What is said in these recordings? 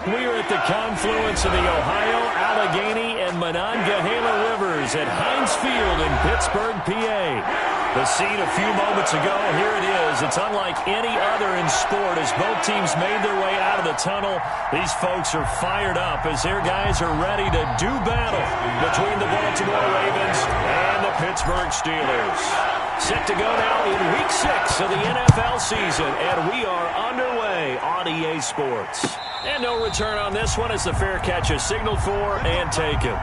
We are at the confluence of the Ohio, Allegheny, and Monongahela Rivers at Heinz Field in Pittsburgh, PA. The scene a few moments ago, here it is. It's unlike any other in sport as both teams made their way out of the tunnel. These folks are fired up as their guys are ready to do battle between the Baltimore Ravens and the Pittsburgh Steelers. Set to go now in Week 6 of the NFL season, and we are underway on EA Sports. And no return on this one as the fair catch is signaled for and taken.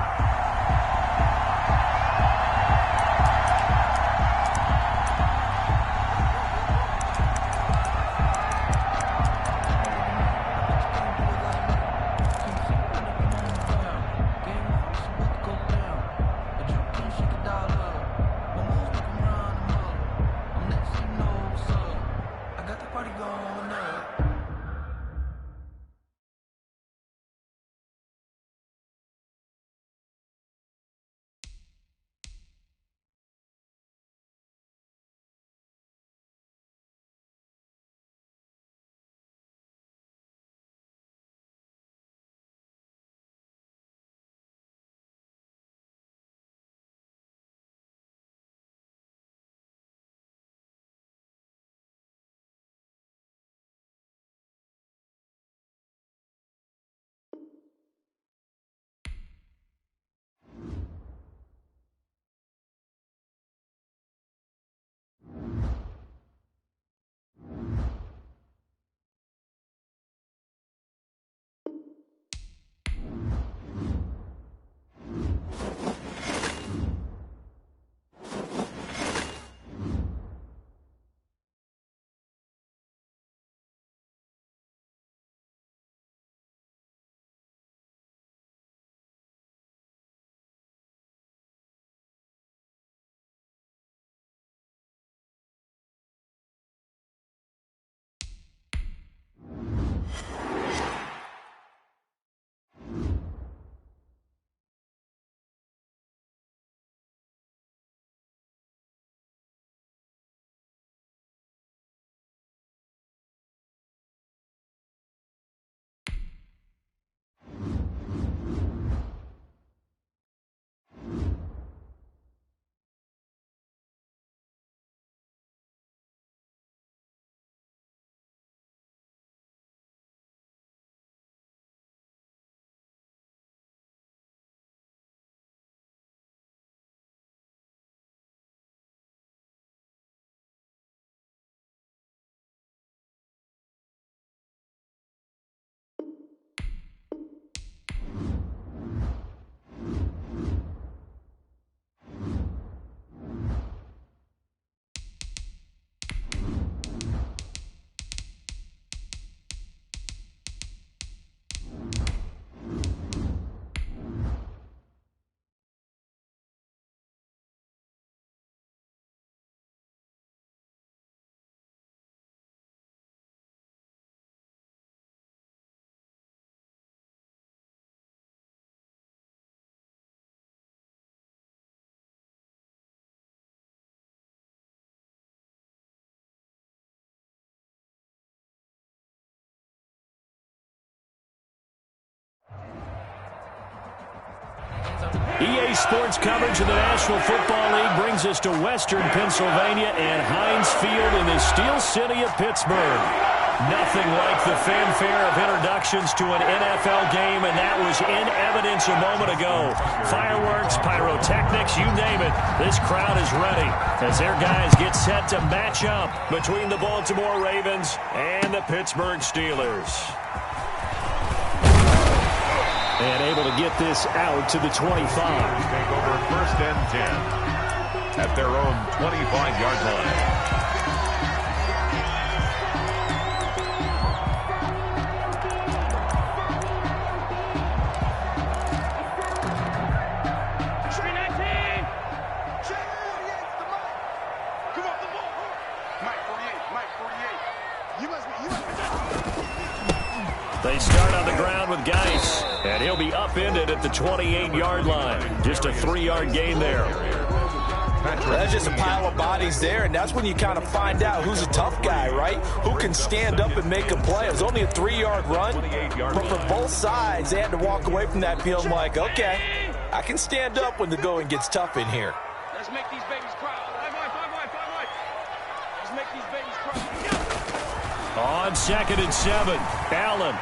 EA Sports coverage of the National Football League brings us to Western Pennsylvania and Heinz Field in the Steel City of Pittsburgh. Nothing like the fanfare of introductions to an NFL game, and that was in evidence a moment ago. Fireworks, pyrotechnics, you name it. This crowd is ready as their guys get set to match up between the Baltimore Ravens and the Pittsburgh Steelers. And able to get this out to the 25. Take over first and 10 at their own 25-yard line. They start on the ground with Geis, and he'll be upended at the 28-yard line. Just a 3-yard gain there. That's just a pile of bodies there, and that's when you kind of find out who's a tough guy, right? Who can stand up and make a play. It was only a 3-yard run, but for both sides, they had to walk away from that feeling like, okay, I can stand up when the going gets tough in here. Let's make these babies cry. Let's make these babies cry. On 2nd and 7, Allen.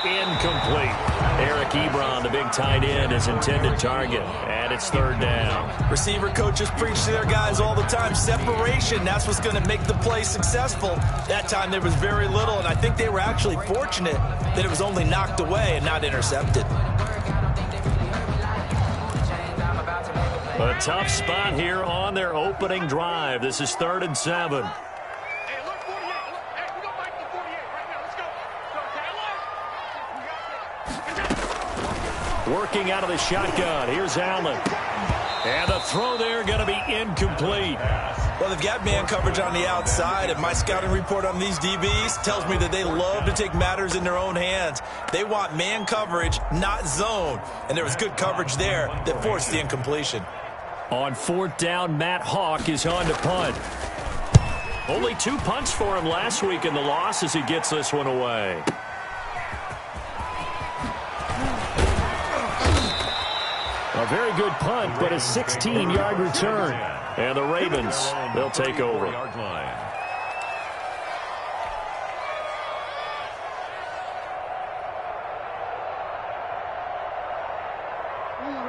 Incomplete. Eric Ebron, the big tight end, is intended target. And it's 3rd down. Receiver coaches preach to their guys all the time. Separation, that's what's going to make the play successful. That time there was very little, and I think they were actually fortunate that it was only knocked away and not intercepted. A tough spot here on their opening drive. This is 3rd and 7. Working out of the shotgun. Here's Allen. And the throw there going to be incomplete. Well, they've got man coverage on the outside, and my scouting report on these DBs tells me that they love to take matters in their own hands. They want man coverage, not zone. And there was good coverage there that forced the incompletion. On 4th down, Matt Hawk is on to punt. Only 2 punts for him last week in the loss as he gets this one away. A very good punt, but a 16-yard return. And the Ravens, they'll take over.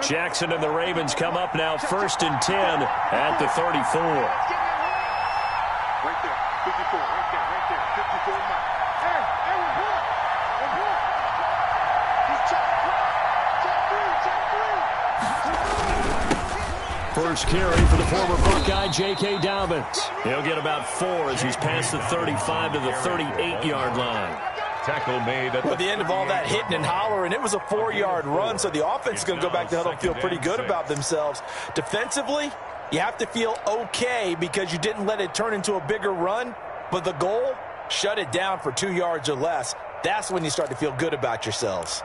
Jackson and the Ravens come up now 1st and 10 at the 34. Right there, 54, right there, 54. Hey, we're good. He's check 3. First carry for the former Buckeye, J.K. Dobbins. He'll get about 4 as he's past the 35 to the 38-yard line. Tackle made at the end of all that hitting and hollering, it was a 4-yard run, so the offense is going to go back to the huddle and feel pretty good about themselves. Defensively, you have to feel okay because you didn't let it turn into a bigger run, but the goal, shut it down for 2 yards or less. That's when you start to feel good about yourselves.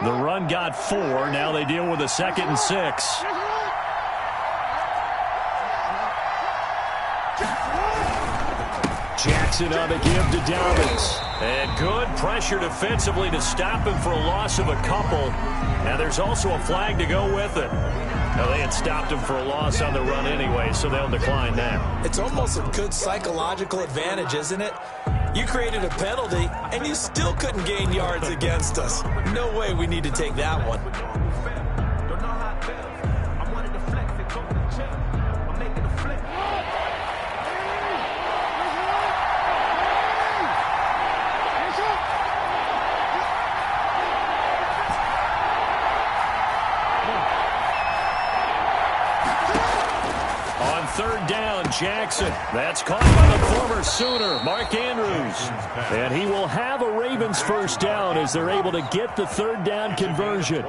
The run got 4. Now they deal with a 2nd and 6. Jackson on the give to Dobbins. And good pressure defensively to stop him for a loss of a couple. Now there's also a flag to go with it. Now they had stopped him for a loss on the run anyway, so they'll decline that. It's almost a good psychological advantage, isn't it? You created a penalty, and you still couldn't gain yards against us. No way we need to take that one. On 3rd down, Jackson. That's caught by the former Sooner, Mark Andrews. And he will have a Ravens 1st down as they're able to get the 3rd down conversion.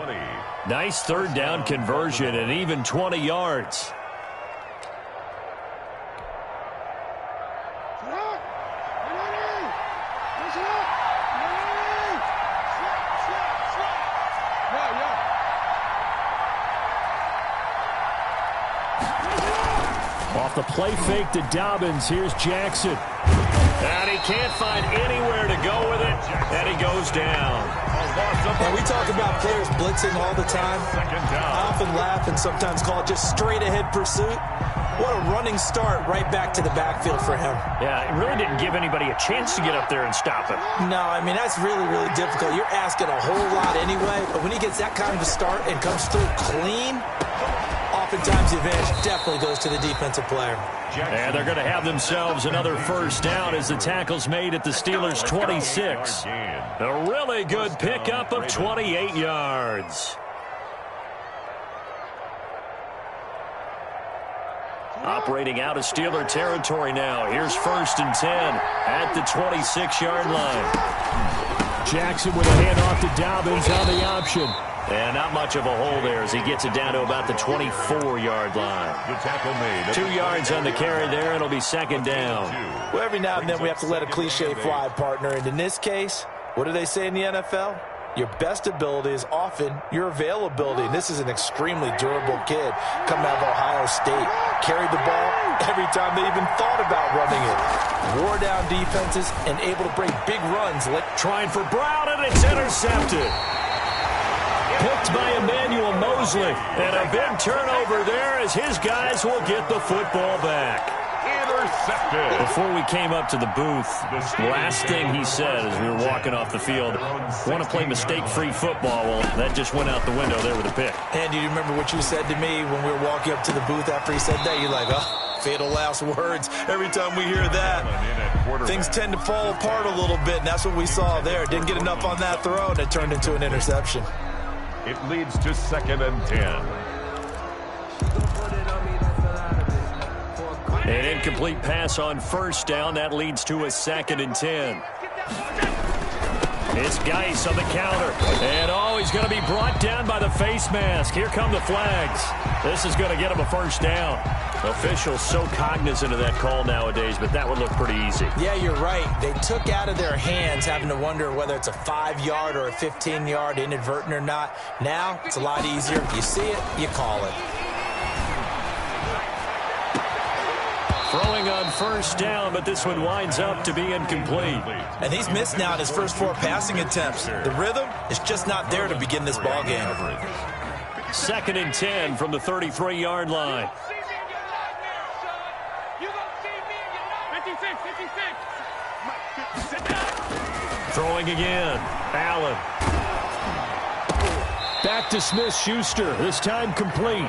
Nice 3rd down conversion and even 20 yards. Off the play fake to Dobbins, here's Jackson. And he can't find anywhere to go with it, and he goes down. And we talk about players blitzing all the time. I often laugh and sometimes call it just straight-ahead pursuit. What a running start right back to the backfield for him. Yeah, it really didn't give anybody a chance to get up there and stop him. No, I mean, that's really, really difficult. You're asking a whole lot anyway, but when he gets that kind of a start and comes through clean, oftentimes the advantage definitely goes to the defensive player. And they're going to have themselves another 1st down as the tackle's made at the Steelers' 26. A really good pickup of 28 yards. Operating out of Steeler territory now. Here's 1st and 10 at the 26-yard line. Jackson with a handoff to Dobbins on the option. And not much of a hole there as he gets it down to about the 24-yard line. The tackle made. 2 yards on the carry there. It'll be second down. Well, every now and then we have to let a cliche fly, partner. And in this case, what do they say in the NFL? Your best ability is often your availability. And this is an extremely durable kid coming out of Ohio State. Carried the ball every time they even thought about running it. Wore down defenses and able to break big runs. Trying for Brown, and it's intercepted. Picked by Emmanuel Mosley. And a big turnover there as his guys will get the football back. Intercepted. Before we came up to the booth, last thing he said as we were walking off the field, want to play mistake-free football. Well, that just went out the window there with a pick. And do you remember what you said to me when we were walking up to the booth after he said that? You're like, oh, fatal last words. Every time we hear that, things tend to fall apart a little bit, and that's what we saw there. Didn't get enough on that throw, and it turned into an interception. It leads to 2nd and 10. An incomplete pass on first down. That leads to a 2nd and 10. It's Geis on the counter. And, he's going to be brought down by the face mask. Here come the flags. This is going to get him a first down. Officials so cognizant of that call nowadays, but that would look pretty easy. Yeah, you're right. They took out of their hands having to wonder whether it's a 5-yard or a 15-yard inadvertent or not. Now, it's a lot easier. If you see it, you call it. Throwing on first down, but this one winds up to be incomplete. And he's missed now in his first 4 passing attempts. The rhythm is just not there to begin this ball game. 2nd and 10 from the 33-yard line. Throwing again. Allen. Back to Smith-Schuster. This time complete.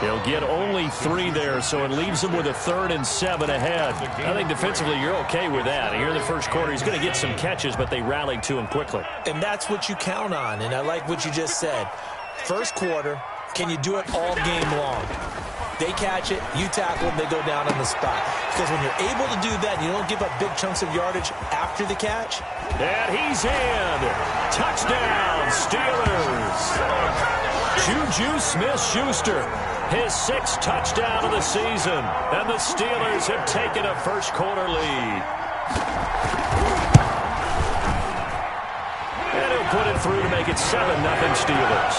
He'll get only 3 there, so it leaves him with a 3rd and 7 ahead. I think defensively you're okay with that. Here in the first quarter, he's going to get some catches, but they rallied to him quickly. And that's what you count on, and I like what you just said. First quarter, can you do it all game long? They catch it, you tackle them, they go down on the spot. Because when you're able to do that, you don't give up big chunks of yardage after the catch. And he's in. Touchdown, Steelers. Juju Smith-Schuster, his 6th touchdown of the season. And the Steelers have taken a first quarter lead. And he'll put it through to make it 7-0 Steelers.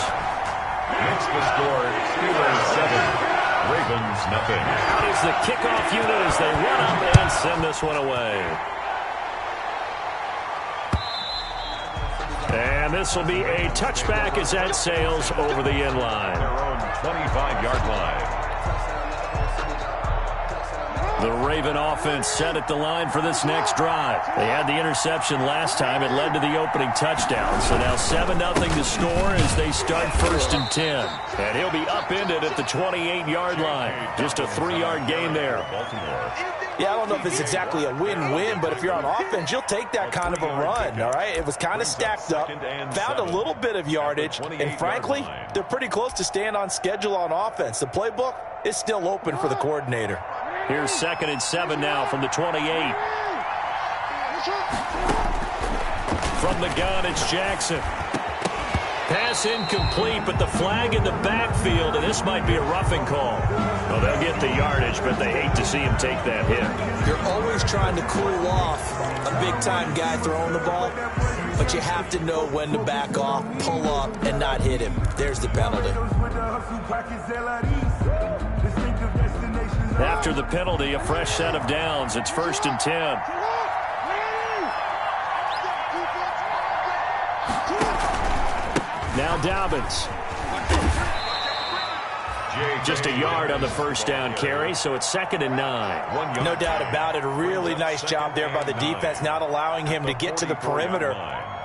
Makes the score Steelers 7. Ravens nothing. Out is the kickoff unit as they run up and send this one away. And this will be a touchback as that sails over the end line. Their own 25-yard line. The Raven offense set at the line for this next drive. They had the interception last time. It led to the opening touchdown. So now 7-0 to score as they start 1st and 10. And he'll be upended at the 28-yard line. Just a 3-yard gain there. Baltimore. Yeah, I don't know if it's exactly a win-win, but if you're on offense, you'll take that kind of a run, all right? It was kind of stacked up, found a little bit of yardage, and frankly, they're pretty close to staying on schedule on offense. The playbook is still open for the coordinator. Here's 2nd and 7 now from the 28. From the gun, it's Jackson. Pass incomplete, but the flag in the backfield, and this might be a roughing call. Well, they'll get the yardage, but they hate to see him take that hit. You're always trying to cool off a big-time guy throwing the ball, but you have to know when to back off, pull up, and not hit him. There's the penalty. After the penalty, a fresh set of downs. It's 1st and 10. Now Dobbins. Just a yard on the first down carry, so it's 2nd and 9. No doubt about it. A really nice job there by the defense, not allowing him to get to the perimeter.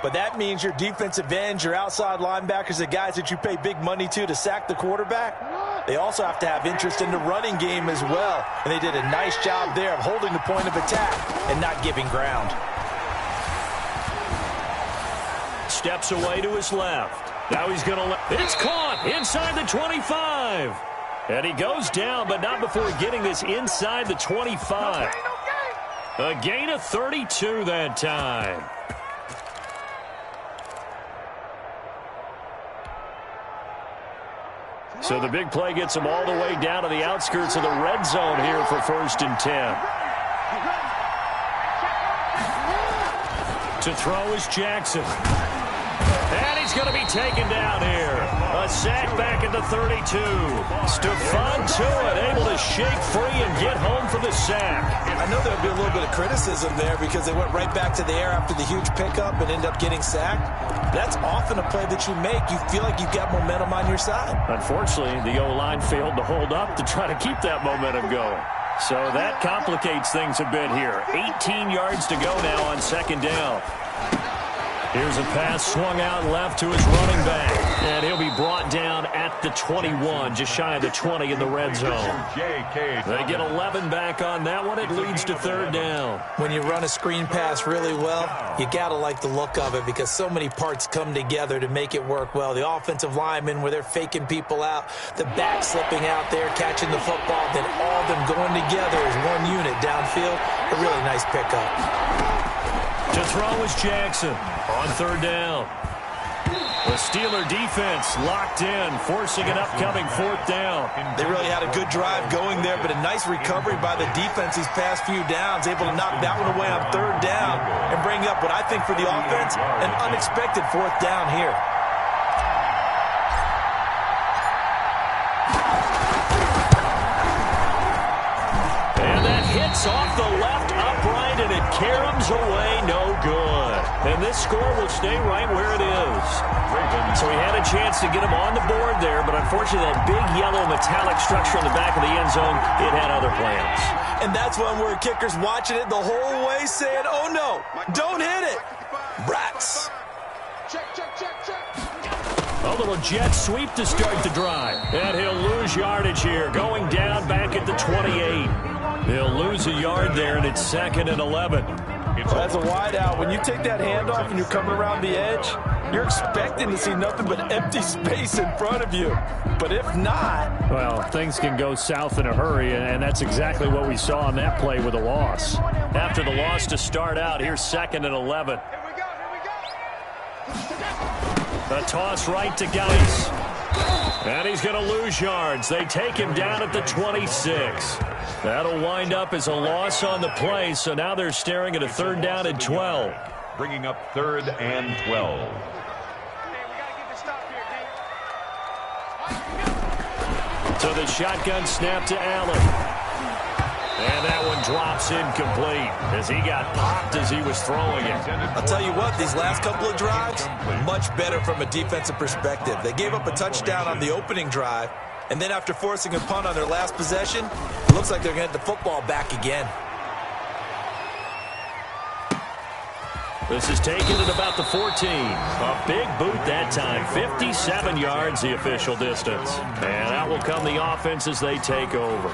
But that means your defensive ends, your outside linebackers, the guys that you pay big money to sack the quarterback, they also have to have interest in the running game as well. And they did a nice job there of holding the point of attack and not giving ground. Steps away to his left. Now he's going to it's caught inside the 25. And he goes down, but not before getting this inside the 25. A gain of 32 that time. So the big play gets them all the way down to the outskirts of the red zone here for 1st and 10. To throw is Jackson. And he's going to be taken down here. A sack back at the 32. Stephon Tuitt able to shake free and get home for the sack. I know there'll be a little bit of criticism there because they went right back to the air after the huge pickup and end up getting sacked. That's often a play that you make. You feel like you've got momentum on your side. Unfortunately, the O-line failed to hold up to try to keep that momentum going. So that complicates things a bit here. 18 yards to go now on 2nd down. Here's a pass swung out left to his running back. And he'll be brought down at the 21, just shy of the 20 in the red zone. They get 11 back on that one. It leads to 3rd down. When you run a screen pass really well, you got to like the look of it because so many parts come together to make it work well. The offensive linemen where they're faking people out, the back slipping out there, catching the football, then all of them going together as one unit downfield. A really nice pickup. To throw is Jackson on 3rd down. The Steeler defense locked in, forcing an upcoming 4th down. They really had a good drive going there, but a nice recovery by the defense these past few downs, able to knock that one away on 3rd down and bring up what I think for the offense, an unexpected 4th down here. And that hits off the left upright, and it caroms away, no good. And this score will stay right where it is. So he had a chance to get him on the board there, but unfortunately that big yellow metallic structure in the back of the end zone, it had other plans. And that's when we're kickers watching it the whole way saying, oh no, don't hit it. Brats. Check. A little jet sweep to start the drive. And he'll lose yardage here, going down back at the 28. He'll lose a yard there, and it's 2nd and 11. That's a wide out. When you take that handoff and you're coming around the edge, you're expecting to see nothing but empty space in front of you. But if not... Well, things can go south in a hurry, and that's exactly what we saw on that play with a loss. After the loss to start out, here's 2nd and 11. The toss right to Geis. And he's going to lose yards. They take him down at the 26. That'll wind up as a loss on the play, so now they're staring at a 3rd down and 12. Bringing up 3rd and 12. So the shotgun snap to Allen. And that one drops incomplete as he got popped as he was throwing it. I'll tell you what, these last couple of drives, much better from a defensive perspective. They gave up a touchdown on the opening drive, and then after forcing a punt on their last possession, it looks like they're going to get the football back again. This is taken at about the 14. A big boot that time. 57 yards the official distance. And out will come the offense as they take over.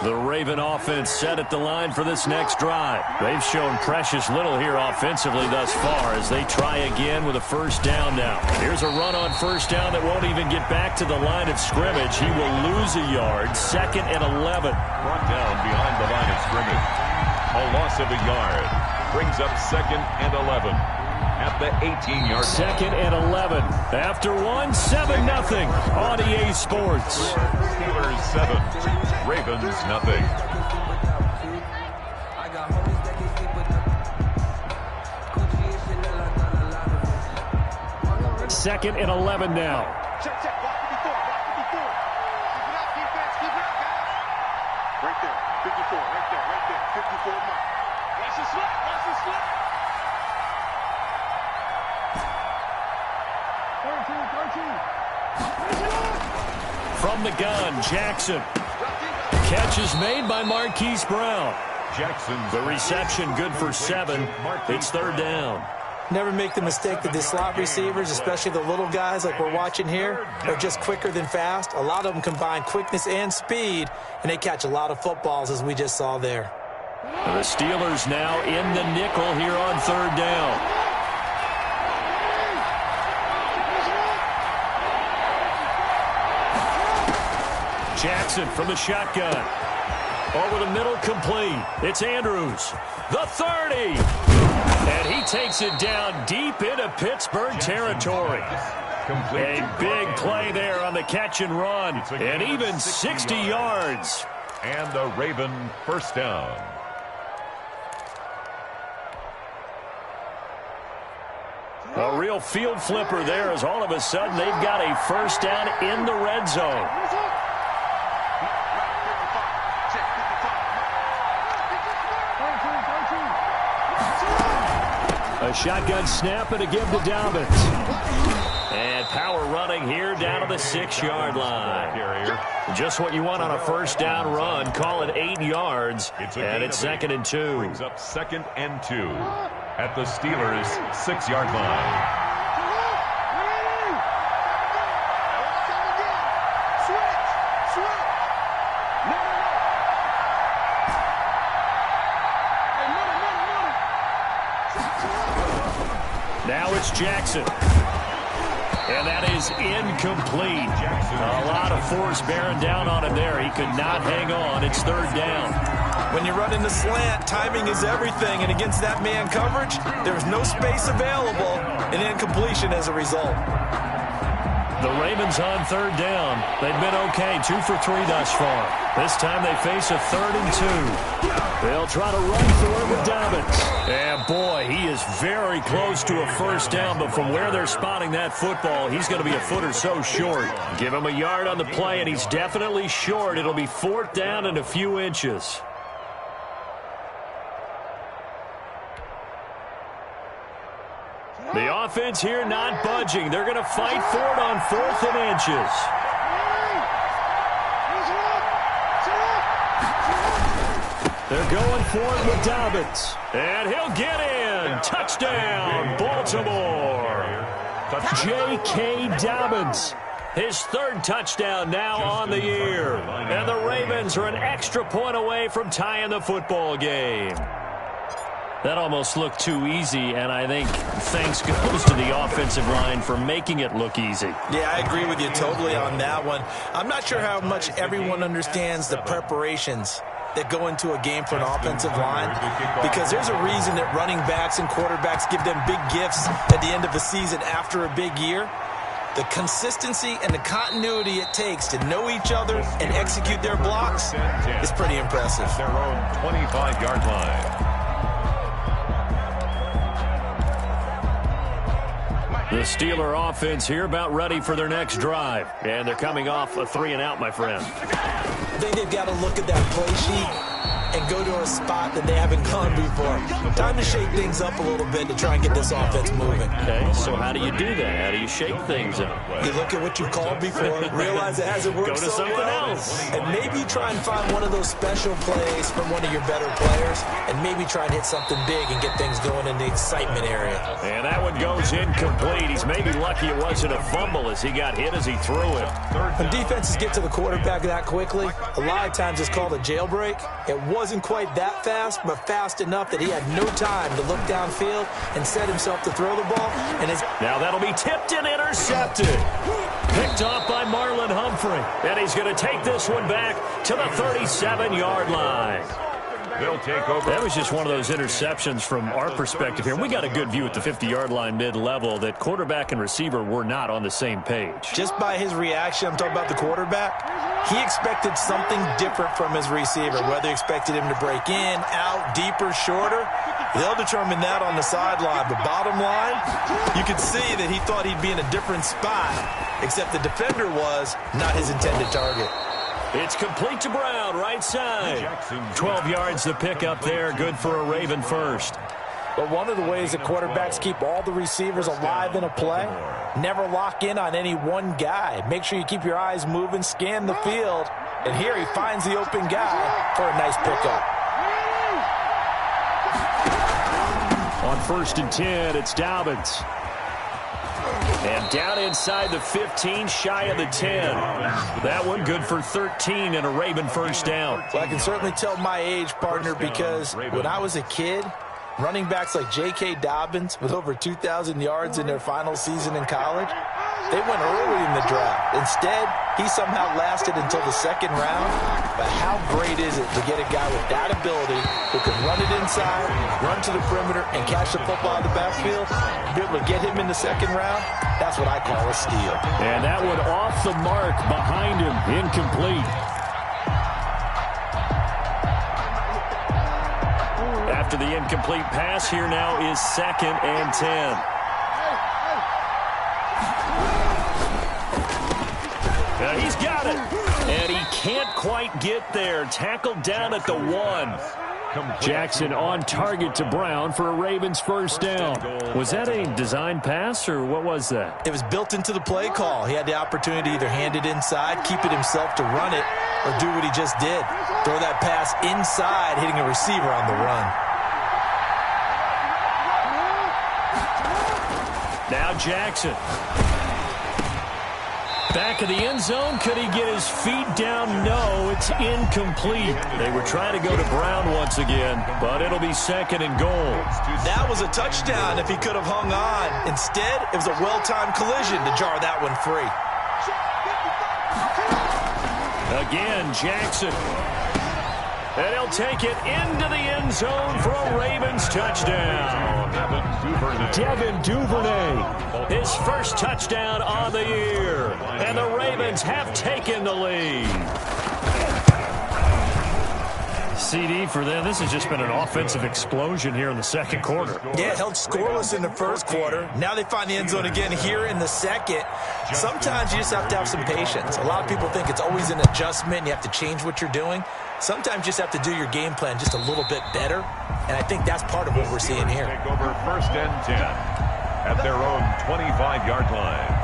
The Raven offense set at the line for this next drive. They've shown precious little here offensively thus far as they try again with a 1st down now. Here's a run on 1st down that won't even get back to the line of scrimmage. He will lose a yard. 2nd and 11. Brought down behind the line of scrimmage. A loss of a yard. Brings up 2nd and 11. At the 18-yard line. 2nd and 11. After 7-0 on EA Sports. Steelers 7, Ravens nothing. Second and 11 now. Check. Block it before. Keep it up, defense. Keep it up, guys. Right there. 54. Right there. 54 mark. Watch the slip. 13. From the gun, Jackson. Catch is made by Marquise Brown. Jackson's The reception good for 7. It's 3rd down. Never make the mistake that the slot receivers, especially the little guys like we're watching here, are just quicker than fast. A lot of them combine quickness and speed, and they catch a lot of footballs as we just saw there. The Steelers now in the nickel here on 3rd down. Jackson from the shotgun. Over the middle, complete. It's Andrews. The 30. And he takes it down deep into Pittsburgh territory. Complete. A big play there on the catch and run. And even 60 yards. And a Raven first down. A real field flipper there as all of a sudden they've got a first down in the red zone. A shotgun snap and a give to Dobbins. And power running here down to the 6-yard line. Just what you want on a first down run. Call it 8 yards. And it's 2nd and 2. Brings up 2nd and 2 at the Steelers' 6-yard line. Now it's Jackson. And that is incomplete. A lot of force bearing down on him there. He could not hang on. It's 3rd down. When you run in the slant, timing is everything. And against that man coverage, there's no space available. And incompletion as a result. The Ravens on 3rd down. They've been okay, 2 for 3 thus far. This time they face a 3rd and 2. They'll try to run for it with Dobbins. And boy, he is very close to a first down, but from where they're spotting that football, he's going to be a foot or so short. Give him a yard on the play, and he's definitely short. It'll be 4th down and a few inches. The offense here not budging. They're going to fight for it on 4th and inches. They're going for it with Dobbins. And he'll get in. Touchdown, Baltimore. J.K. Dobbins. His 3rd touchdown now on the year. And the Ravens are an extra point away from tying the football game. That almost looked too easy, and I think thanks goes to the offensive line for making it look easy. Yeah, I agree with you totally on that one. I'm not sure how much everyone understands the preparations that go into a game for an offensive line, because there's a reason that running backs and quarterbacks give them big gifts at the end of the season after a big year. The consistency and the continuity it takes to know each other and execute their blocks is pretty impressive. Their own 25-yard line. The Steeler offense here about ready for their next drive. And they're coming off a 3-and-out, my friend. I think they've got to look at that play sheet and go to a spot that they haven't gone before. Time to shake things up a little bit to try and get this offense moving. Okay, so how do you do that? How do you shake things up? You look at what you've called before, realize it hasn't worked Go to so something well, else. and maybe try and find one of those special plays from one of your better players, and maybe try and hit something big and get things going in the excitement area. And that one goes incomplete. He's maybe lucky it wasn't a fumble as he got hit as he threw it. When defenses get to the quarterback that quickly, a lot of times it's called a jailbreak. It wasn't quite that fast, but fast enough that he had no time to look downfield and set himself to throw the ball. And now that'll be tipped and intercepted. Picked off by Marlon Humphrey. And he's going to take this one back to the 37-yard line. They'll take over. That was just one of those interceptions from our perspective here. We got a good view at the 50-yard line mid-level that quarterback and receiver were not on the same page. Just by his reaction, I'm talking about the quarterback, he expected something different from his receiver, whether he expected him to break in, out, deeper, shorter. They'll determine that on the sideline. But bottom line, you could see that he thought he'd be in a different spot, except the defender was not his intended target. It's complete to Brown, right side. 12 yards to pick up there, good for a Raven first. But one of the ways that quarterbacks keep all the receivers alive in a play, never lock in on any one guy. Make sure you keep your eyes moving, scan the field, and here he finds the open guy for a nice pickup. On 1st and 10, it's Dobbins. And down inside the 15, shy of the 10. That one good for 13 and a Raven first down. Well, I can certainly tell my age, partner, because when I was a kid, running backs like J.K. Dobbins with over 2,000 yards in their final season in college, they went early in the draft. Instead, he somehow lasted until the 2nd round. But how great is it to get a guy with that ability who can run it inside, run to the perimeter, and catch the football in the backfield, be able to get him in the second round? That's what I call a steal. And that one off the mark behind him, incomplete. After the incomplete pass, here now is 2nd and 10. He's got it. And he can't quite get there. Tackled down at the 1. Jackson on target to Brown for a Ravens first down. Was that a design pass, or what was that? It was built into the play call. He had the opportunity to either hand it inside, keep it himself to run it, or do what he just did. Throw that pass inside, hitting a receiver on the run. Now Jackson. Back of the end zone. Could he get his feet down? No, it's incomplete. They were trying to go to Brown once again, but it'll be 2nd and goal. That was a touchdown if he could have hung on. Instead, it was a well-timed collision to jar that one free. Again, Jackson. And he'll take it into the end zone for a Ravens touchdown. Devin Duvernay, his first touchdown on the year. And the Ravens have taken the lead. CD for them. This has just been an offensive explosion here in the second quarter. Yeah, held scoreless in the first quarter. Now they find the end zone again here in the second. Sometimes you just have to have some patience. A lot of people think it's always an adjustment. You have to change what you're doing. Sometimes you just have to do your game plan just a little bit better. And I think that's part of what we're seeing here. Take over 1st and 10 at their own 25-yard line.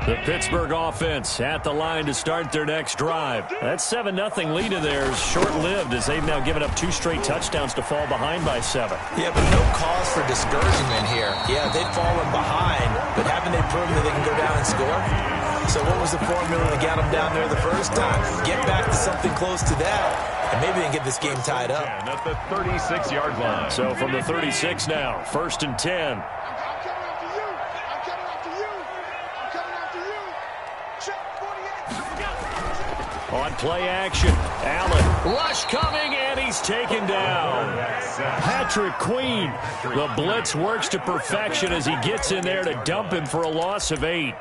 The Pittsburgh offense at the line to start their next drive. That 7-0 lead of theirs short-lived as they've now given up 2 straight touchdowns to fall behind by 7. Yeah, but no cause for discouragement here. Yeah, they've fallen behind, but haven't they proven that they can go down and score? So what was the formula that got them down there the first time? Get back to something close to that, and maybe they can get this game tied up. At the 36-yard line. So from the 36 now, 1st and 10. On play action, Allen, rush coming, and he's taken down. Patrick Queen, the blitz works to perfection as he gets in there to dump him for a loss of 8.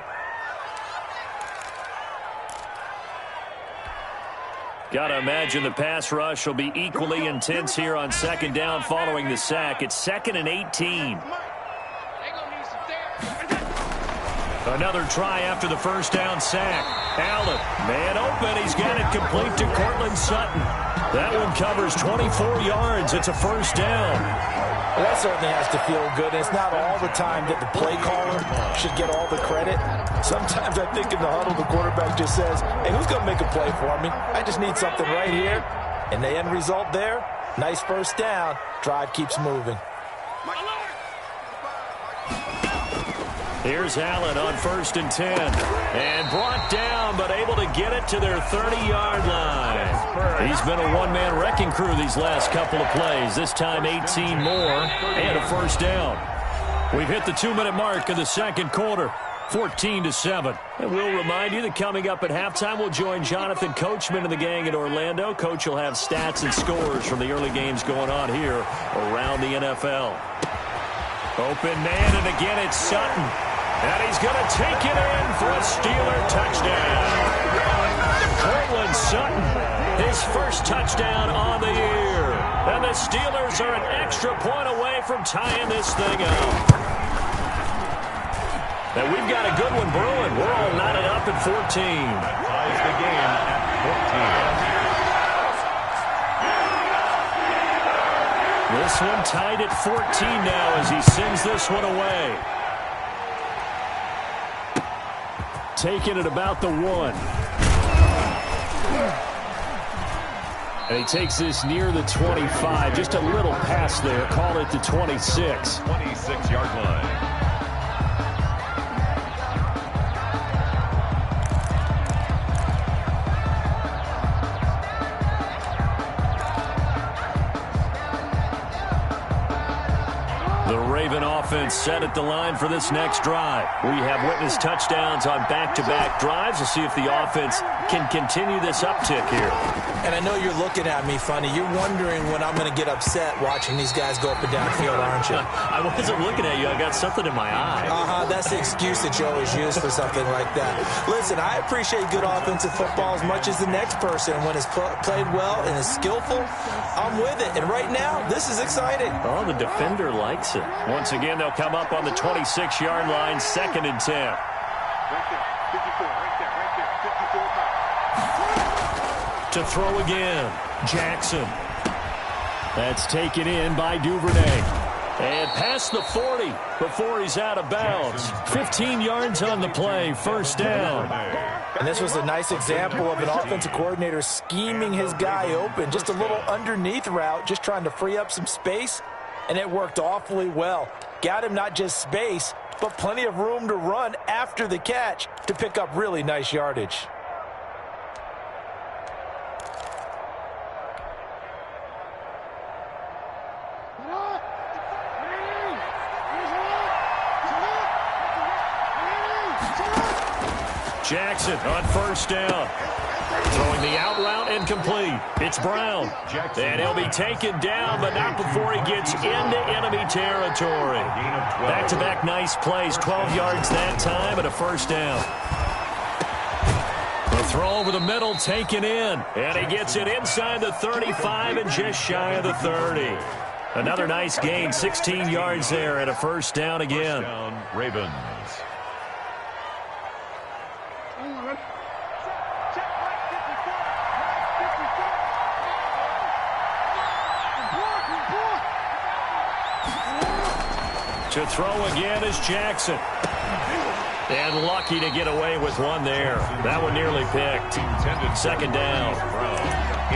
Got to imagine the pass rush will be equally intense here on 2nd down following the sack. It's 2nd and 18. Another try after the first down sack. Allen, man open. He's got it complete to Cortland Sutton. That one covers 24 yards. It's a first down. Well, that certainly has to feel good. It's not all the time that the play caller should get all the credit. Sometimes I think in the huddle, the quarterback just says, hey, who's going to make a play for me? I just need something right here. And the end result there, nice first down. Drive keeps moving. Here's Allen on 1st and 10. And brought down, but able to get it to their 30-yard line. He's been a one-man wrecking crew these last couple of plays. This time 18 more and a first down. We've hit the 2-minute mark of the second quarter. 14-7. And we'll remind you that coming up at halftime, we'll join Jonathan Coachman and the gang in Orlando. Coach will have stats and scores from the early games going on here around the NFL. Open man, and again it's Sutton. And he's going to take it in for a Steeler touchdown. Cortland Sutton, his first touchdown on the year. And the Steelers are an extra point away from tying this thing up. And we've got a good one brewing. We're all knotted up at 14. Ties the game at 14. This one tied at 14 now as he sends this one away. Taking it about the 1. And he takes this near the 25. Just a little pass there. Call it the 26. 26-yard line. The Raven offense set at the line for this next drive. We have witnessed touchdowns on back-to-back drives. We'll see if the offense can continue this uptick here. And I know you're looking at me funny. You're wondering when I'm going to get upset watching these guys go up and down field, aren't you? I wasn't looking at you. I got something in my eye. That's the excuse that you always use for something like that. Listen, I appreciate good offensive football as much as the next person. When it's played well and is skillful, I'm with it. And right now, this is exciting. Oh, the defender likes it. Once again, they'll come up on the 26-yard line, 2nd and 10. Right there, 54, right there, 54. To throw again, Jackson. That's taken in by Duvernay. And past the 40 before he's out of bounds. 15 yards on the play, 1st down. And this was a nice example of an offensive coordinator scheming his guy open. Just a little underneath route, just trying to free up some space. And it worked awfully well. Got him not just space, but plenty of room to run after the catch to pick up really nice yardage. Jackson on 1st down. Throwing the out route incomplete. It's Brown. And he'll be taken down, but not before he gets into enemy territory. Back-to-back nice plays. 12 yards that time and a 1st down. The throw over the middle taken in. And he gets it inside the 35 and just shy of the 30. Another nice gain. 16 yards there and a 1st down again. First down, Ravens. To throw again is Jackson. And lucky to get away with one there. That one nearly picked. 2nd down.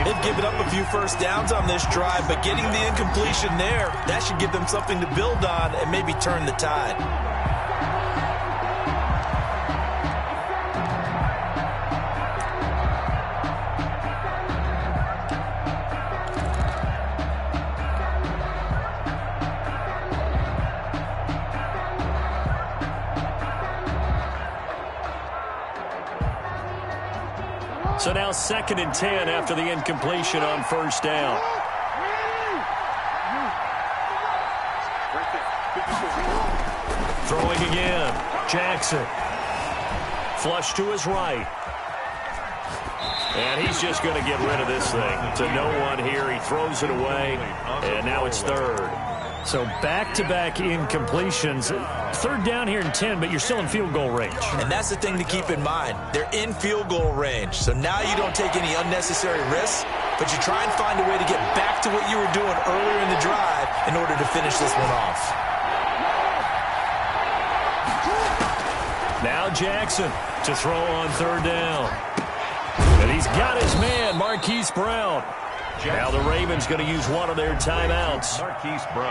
They've given up a few 1st downs on this drive, but getting the incompletion there, that should give them something to build on and maybe turn the tide. So now 2nd and 10 after the incompletion on 1st down. Throwing again. Jackson. Flush to his right. And he's just going to get rid of this thing. To no one here. He throws it away. And now it's 3rd. So back-to-back incompletions. 3rd down here in 10, but you're still in field goal range. And that's the thing to keep in mind. They're in field goal range. So now you don't take any unnecessary risks, but you try and find a way to get back to what you were doing earlier in the drive in order to finish this one off. Now Jackson to throw on 3rd down. And he's got his man, Marquise Brown. Now the Ravens going to use one of their timeouts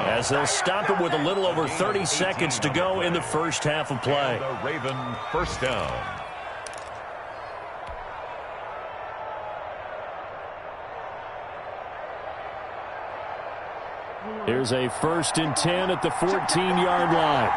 as they'll stop it with a little over 30 seconds to go in the 1st half of play. The Raven 1st down. Here's a 1st and 10 at the 14-yard line.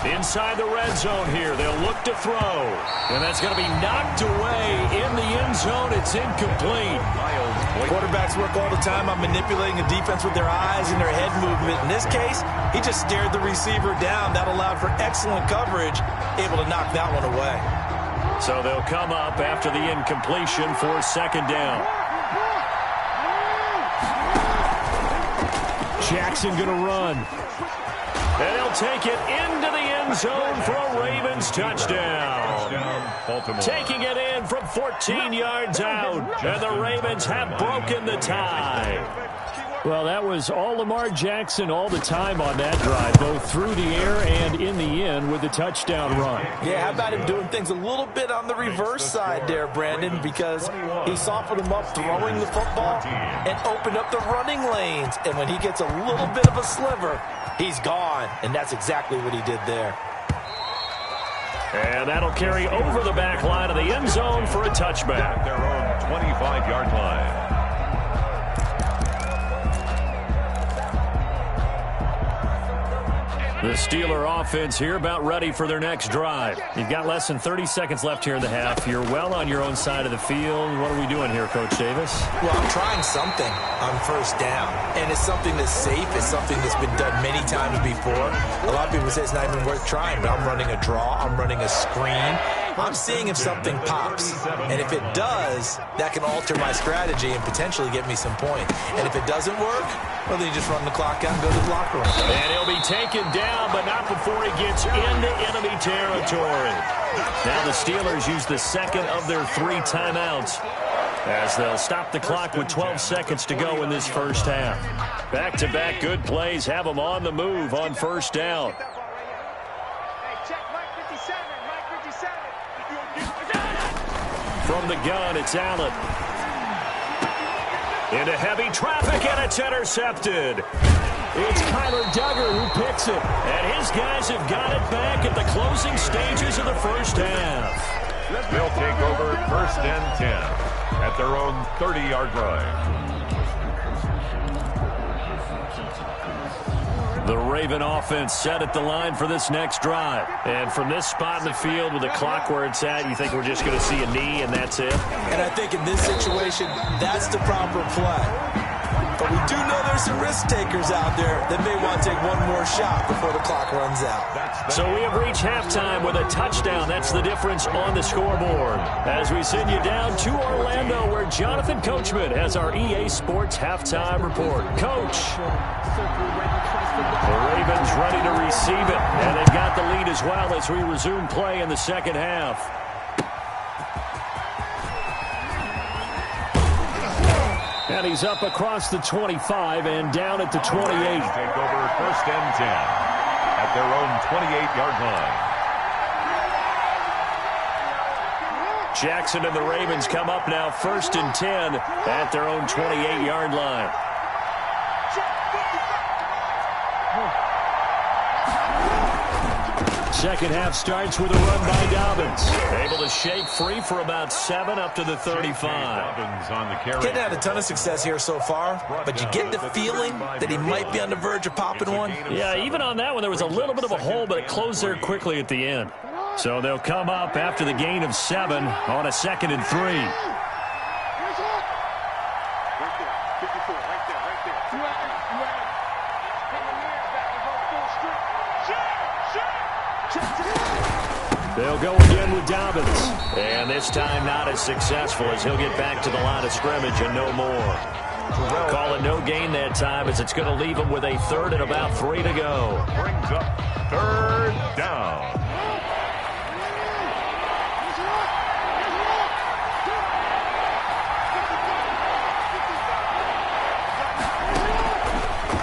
Inside the red zone here. They'll look to throw. And that's going to be knocked away in the end zone. It's incomplete. Quarterbacks work all the time on manipulating a defense with their eyes and their head movement. In this case, he just stared the receiver down. That allowed for excellent coverage, able to knock that one away. So they'll come up after the incompletion for 2nd down. Jackson going to run. And he'll take it into the end zone for a Ravens touchdown. Baltimore. Taking it in from 14 yards out. And the Ravens have broken the tie. Well, that was all Lamar Jackson all the time on that drive, both through the air and in the end with the touchdown run. Yeah, how about him doing things a little bit on the reverse side there, Brandon, because he softened him up throwing the football and opened up the running lanes. And when he gets a little bit of a sliver, he's gone. And that's exactly what he did there. And that'll carry over the back line of the end zone for a touchback. Their own 25-yard line. The Steeler offense here about ready for their next drive. You've got less than 30 seconds left here in the half. You're well on your own side of the field. What are we doing here, Coach Davis? Well, I'm trying something on first down, and it's something that's safe. It's something that's been done many times before. A lot of people say it's not even worth trying, but I'm running a draw. I'm running a screen. I'm seeing if something pops, and if it does, that can alter my strategy and potentially get me some points. And if it doesn't work, well, then you just run the clock out and go to the locker room. And he'll be taken down, but not before he gets into enemy territory. Now the Steelers use the second of their 3 timeouts as they'll stop the clock with 12 seconds to go in this first half. Back-to-back good plays have them on the move on first down. From the gun, it's Allen. Into heavy traffic, and it's intercepted. It's Kyler Duggar who picks it. And his guys have got it back at the closing stages of the first half. They'll take over first and 10 at their own 30-yard line. The Raven offense set at the line for this next drive. And from this spot in the field with the clock where it's at, you think we're just going to see a knee and that's it? And I think in this situation, that's the proper play. But we do know there's some risk takers out there that may want to take one more shot before the clock runs out. So we have reached halftime with a touchdown. That's the difference on the scoreboard. As we send you down to Orlando, where Jonathan Coachman has our EA Sports halftime report. Coach. The Ravens ready to receive it, and they've got the lead as well as we resume play in the second half. And he's up across the 25 and down at the 28. Take over first and 10 at their own 28-yard line. Jackson and the Ravens come up now first and 10 at their own 28-yard line. Second half starts with a run by Dobbins. Able to shake free for about 7 up to the 35. Getting had a ton of success here so far, but you get the feeling that he might be on the verge of popping one. Yeah, even on that one, there was a little bit of a hole, but it closed there quickly at the end. So they'll come up after the gain of 7 on a 2nd and 3. They'll go again with Dobbins. And this time not as successful as he'll get back to the line of scrimmage and no more. Call it no gain that time as it's going to leave him with a 3rd and about 3 to go. Brings up 3rd down.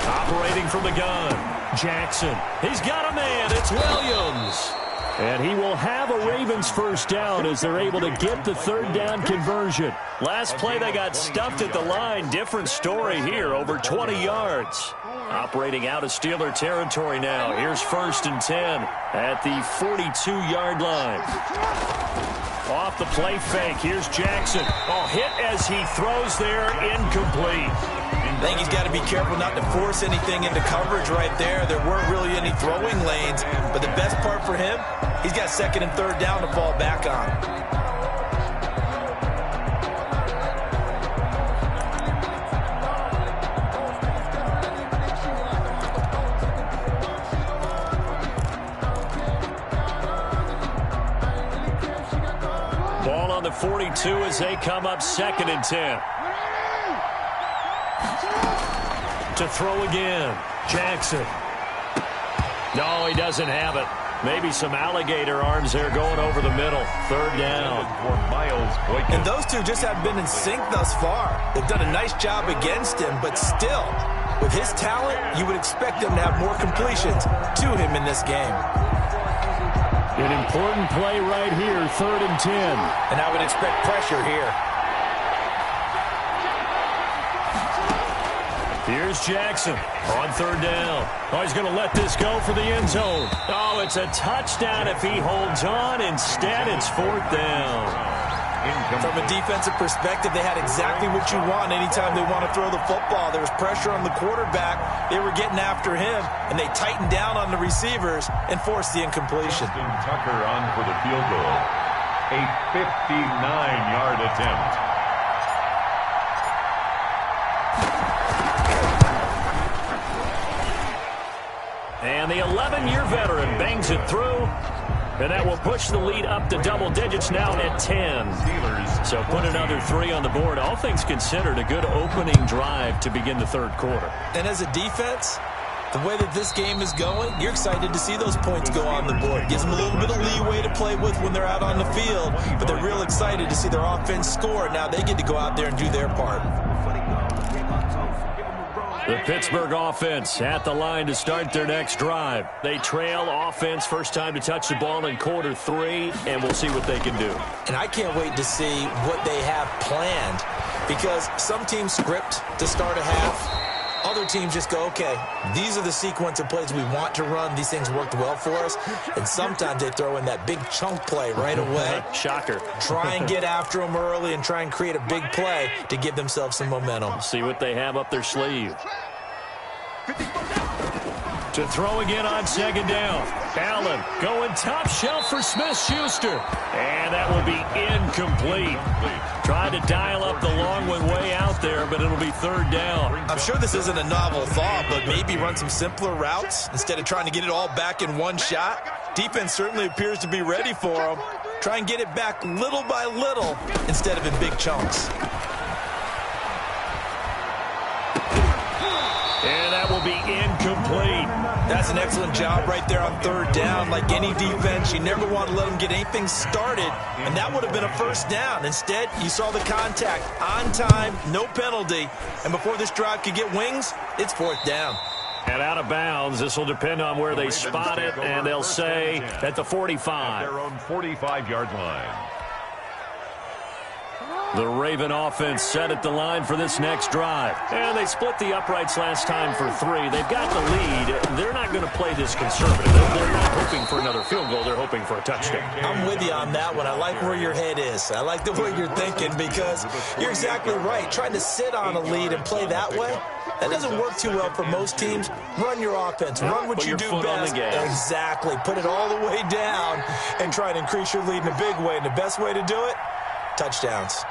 Operating from the gun, Jackson. He's got a man. It's Williams. And he will have a Ravens first down as they're able to get the 3rd down conversion. Last play, they got stuffed at the line. Different story here, over 20 yards. Operating out of Steeler territory now. Here's first and 10 at the 42-yard line. Off the play fake. Here's Jackson. Oh, hit as he throws there, incomplete. I think he's got to be careful not to force anything into coverage right there. There weren't really any throwing lanes, but the best part for him, he's got 2nd and 3rd down to fall back on. Ball on the 42 as they come up 2nd and 10. To throw again, Jackson. No, he doesn't have it. Maybe some alligator arms there going over the middle. 3rd down. And those two just haven't been in sync thus far. They've done a nice job against him, but still, with his talent, you would expect him to have more completions to him in this game. An important play right here, 3rd and 10. And I would expect pressure here. Here's Jackson on third down. Oh, he's going to let this go for the end zone. Oh, it's a touchdown if he holds on. Instead, it's fourth down. From a defensive perspective, they had exactly what you want anytime they want to throw the football. There was pressure on the quarterback. They were getting after him, and they tightened down on the receivers and forced the incompletion. Tucker on for the field goal. A 59-yard attempt. And the 11-year veteran bangs it through. And that will push the lead up to double digits now at 10. So put another 3 on the board. All things considered, a good opening drive to begin the third quarter. And as a defense, the way that this game is going, you're excited to see those points go on the board. Gives them a little bit of leeway to play with when they're out on the field. But they're real excited to see their offense score. Now they get to go out there and do their part. The Pittsburgh offense at the line to start their next drive. They trail offense, first time to touch the ball in quarter 3, and we'll see what they can do. And I can't wait to see what they have planned, because some teams script to start a half. Other teams just go, okay, these are the sequence of plays we want to run. These things worked well for us. And sometimes they throw in that big chunk play right away. Shocker. Try and get after them early and try and create a big play to give themselves some momentum. See what they have up their sleeve. To throw again on second down. Allen going top shelf for Smith-Schuster. And that will be incomplete. Trying to dial up the long one way out there, but it'll be third down. I'm sure this isn't a novel thought, but maybe run some simpler routes instead of trying to get it all back in one shot. Defense certainly appears to be ready for them. Try and get it back little by little instead of in big chunks. And that will be incomplete. That's an excellent job right there on third down. Like any defense, you never want to let them get anything started, and that would have been a first down. Instead, you saw the contact on time, no penalty, and before this drive could get wings, it's fourth down. And out of bounds, this will depend on where they spot it, and they'll say at the 45. Their own 45-yard line. The Raven offense set at the line for this next drive. And they split the uprights last time for 3. They've got the lead. They're not going to play this conservative. They're not hoping for another field goal. They're hoping for a touchdown. I'm with you on that one. I like where your head is. I like the way you're thinking, because you're exactly right. Trying to sit on a lead and play that way, that doesn't work too well for most teams. Run your offense. Run what you do best. Exactly. Put it all the way down and try to increase your lead in a big way. And the best way to do it, touchdowns.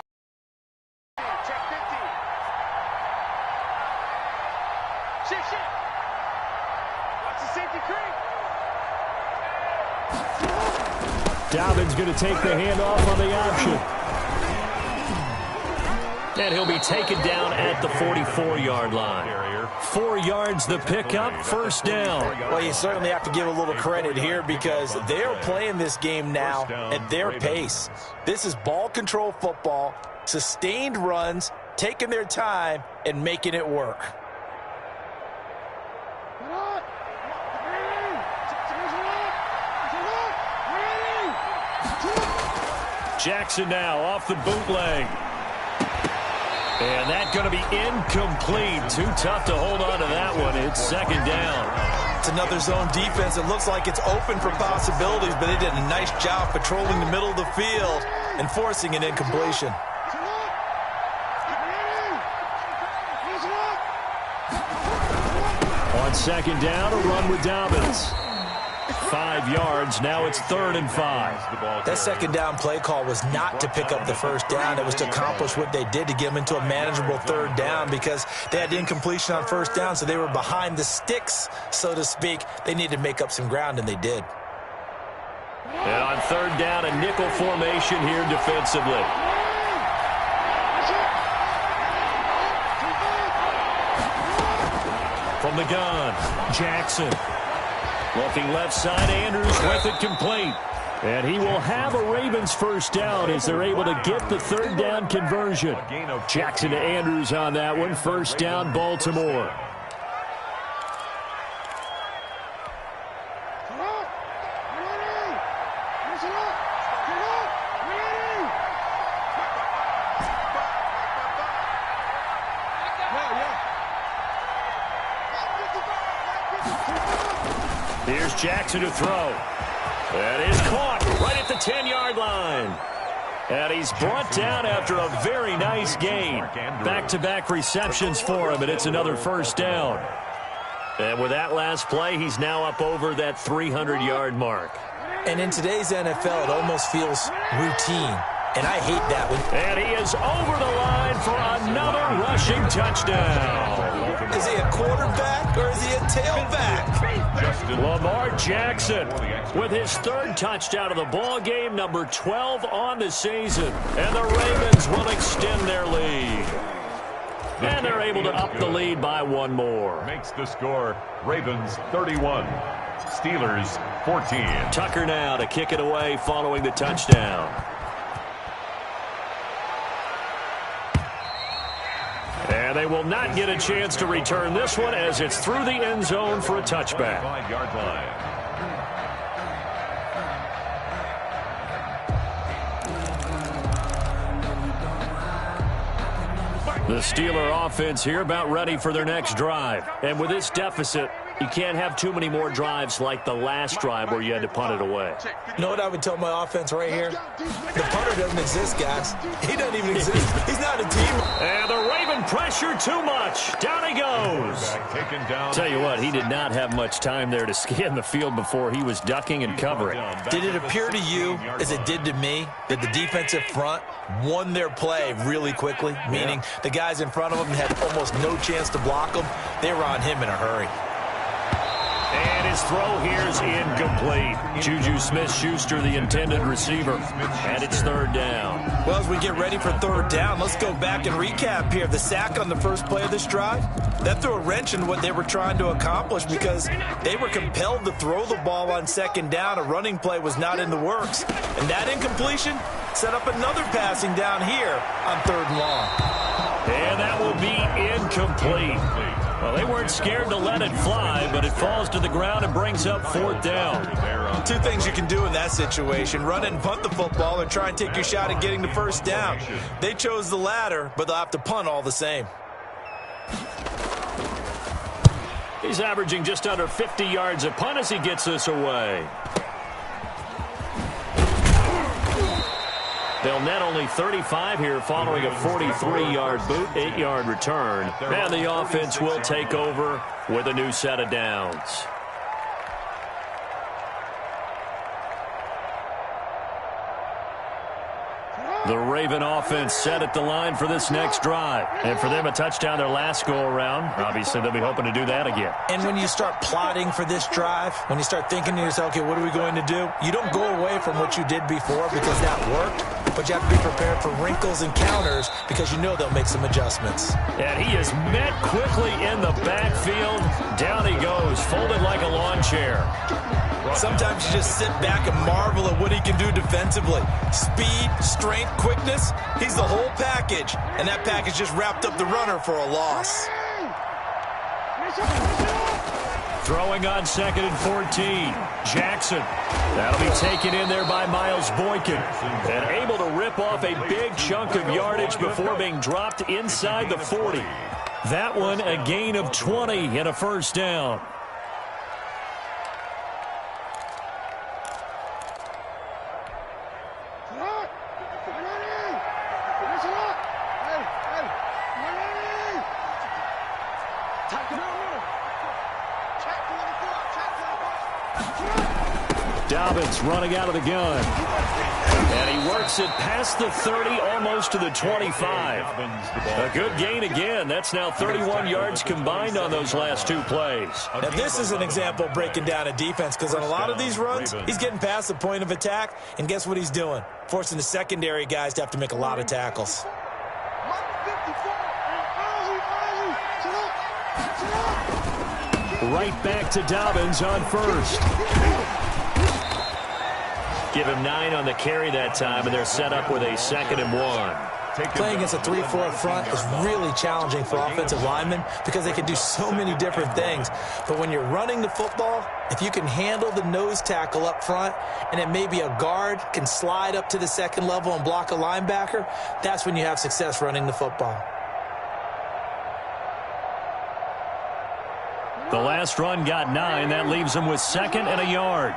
Dobbins going to take the handoff on the option. And he'll be taken down at the 44-yard line. 4 yards the pickup, first down. Well, you certainly have to give a little credit here, because they're playing this game now at their pace. This is ball control football, sustained runs, taking their time, and making it work. Jackson now off the bootleg. And that's going to be incomplete. Too tough to hold on to that one. It's second down. It's another zone defense. It looks like it's open for possibilities, but they did a nice job patrolling the middle of the field and forcing an incompletion. On second down, a run with Dobbins. 5 yards. Now it's 3rd and 5. That second down play call was not to pick up the first down. It was to accomplish what they did, to get them into a manageable third down, because they had incompletion on first down, so they were behind the sticks, so to speak. They needed to make up some ground, and they did. And on third down, a nickel formation here defensively. From the gun, Jackson. Looking left side, Andrews with it complete. And he will have a Ravens first down as they're able to get the third down conversion. Jackson to Andrews on that one. First down, Baltimore. Here's Jackson to throw. That is caught right at the 10-yard line. And he's brought down after a very nice gain. Back-to-back receptions for him, and it's another first down. And with that last play, he's now up over that 300-yard mark. And in today's NFL, it almost feels routine. And I hate that one. And he is over the line for another rushing touchdown. Is he a quarterback or is he a tailback? Lamar Jackson with his third touchdown of the ball game, number 12 on the season. And the Ravens will extend their lead. And they're able to up the lead by one more. Makes the score Ravens 31, Steelers 14. Tucker now to kick it away following the touchdown. And they will not get a chance to return this one as it's through the end zone for a touchback. 5-yard line. The Steeler offense here about ready for their next drive. And with this deficit, you can't have too many more drives like the last drive where you had to punt it away. You know what I would tell my offense right here? The punter doesn't exist, guys. He doesn't even exist. He's not a team. And the Raven pressure too much. Down he goes. Tell you what, he did not have much time there to scan the field before he was ducking and covering. Did it appear to you, as it did to me, that the defensive front won their play really quickly? Meaning the guys in front of them had almost no chance to block them. They were on him in a hurry. And his throw here is incomplete. Juju Smith-Schuster, the intended receiver, and it's third down. Well, as we get ready for third down, let's go back and recap here. The sack on the first play of this drive, that threw a wrench in what they were trying to accomplish because they were compelled to throw the ball on second down. A running play was not in the works. And that incompletion set up another passing down here on third and long. And that will be incomplete. Well, they weren't scared to let it fly, but it falls to the ground and brings up fourth down. Two things you can do in that situation: run and punt the football or try and take your shot at getting the first down. They chose the latter, but they'll have to punt all the same. He's averaging just under 50 yards a punt as he gets this away. They'll net only 35 here following a 43-yard boot, 8-yard return. And the offense will take over with a new set of downs. The Raven offense set at the line for this next drive. And for them, a touchdown their last go-around. Obviously, they'll be hoping to do that again. And when you start plotting for this drive, when you start thinking to yourself, okay, what are we going to do? You don't go away from what you did before because that worked, but you have to be prepared for wrinkles and counters because you know they'll make some adjustments. And he is met quickly in the backfield. Down he goes, folded like a lawn chair. Sometimes you just sit back and marvel at what he can do defensively. Speed, strength, quickness, he's the whole package. And that package just wrapped up the runner for a loss. Throwing on 2nd and 14. Jackson. That'll be taken in there by Miles Boykin. And able to rip off a big chunk of yardage before being dropped inside the 40. That one a gain of 20 and a first down. Dobbins running out of the gun. And he works it past the 30, almost to the 25. A good gain again. That's now 31 yards combined on those last two plays. Now, this is an example of breaking down a defense because on a lot of these runs, he's getting past the point of attack, and guess what he's doing? Forcing the secondary guys to have to make a lot of tackles. Right back to Dobbins on first. Give him 9 on the carry that time, and they're set up with a 2nd and 1. Playing against a 3-4 front is really challenging for offensive linemen because they can do so many different things. But when you're running the football, if you can handle the nose tackle up front, and it may be a guard can slide up to the second level and block a linebacker, that's when you have success running the football. The last run got 9. That leaves them with 2nd and a yard.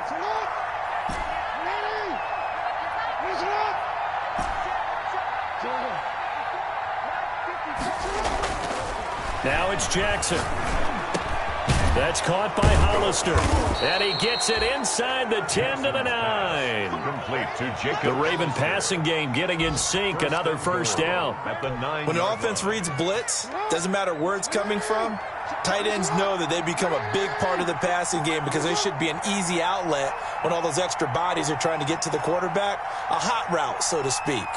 Now it's Jackson. That's caught by Hollister. And he gets it inside the 10 to the 9. Complete to Jacob. The Raven passing game getting in sync. Another first down. At the 9. When an offense reads blitz, doesn't matter where it's coming from, tight ends know that they become a big part of the passing game because they should be an easy outlet when all those extra bodies are trying to get to the quarterback. A hot route, so to speak.